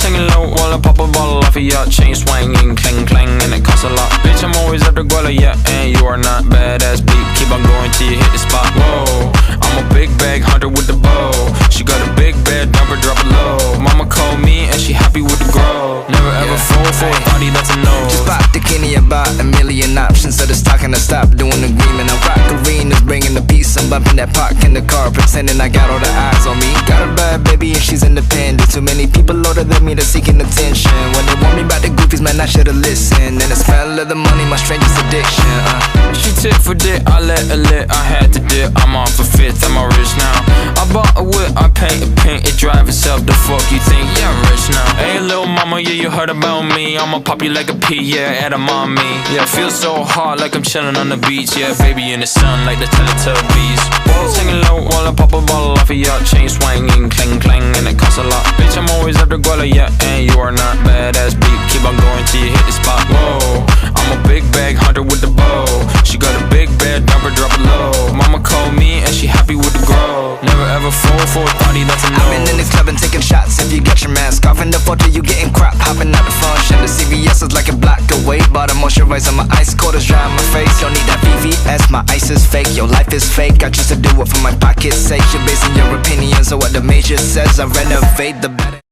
Singing low while I pop a bottle off of ya. Chain swinging, clang clang, and it costs a lot. Bitch, I'm always after Guala, yeah, and you are not badass beat. Keep on going till you hit the spot. Whoa, I'm a big bag hunter with the bow. She got a big bed, number drop it low. Mama called me and she happy with the grow. Never ever fall for a thotty, that's a no. Just pop the Kenny about a million options. So just talking to stop doing agreement. I rock arenas, bringing the peace. I'm bumping that park in the car, pretending I got all the eyes on me. Got a bad baby and she's independent. Too many people older than me that's seeking attention. When they want me about the goofies, man, I should've listened. And the smell of the money, my strangest addiction. She tit for dick, I let her lit. I had to dip, I'm off a fifth, I'm all rich now. I bought a whip, I paint a paint, it drive itself. The fuck you think? Yeah, I'm rich now. Hey, little mama, yeah, you heard about me. I'ma pop you like a pea, yeah, at a mommy. Yeah, feel so hot like I'm chilling on the beach. Yeah, baby in the sun like the Teletubbies. Singing low while I pop a bottle off of ya. Chain swinging, clang clang, and it costs a lot. Bitch, I'm always after Guala, yeah, and you are not badass beat. Keep on going till you hit the spot. Whoa, I'm a big bag hunter with the bow. She got a big bed, number drop it low. Mama called me and she happy with the grow. Never ever fall for a thotty, that's a no. I've been in the club and taking shots. If you got your mask off in the photo, you getting crap. Hopping out the function, the CVS is like a block away. Bought a moisturizer, my ice cold is dry on my face. Don't need that VVS, my ice is fake. Your life is fake, I choose to do it for my pocket's sake. You're basing your opinions on what the major says. I renovate the better.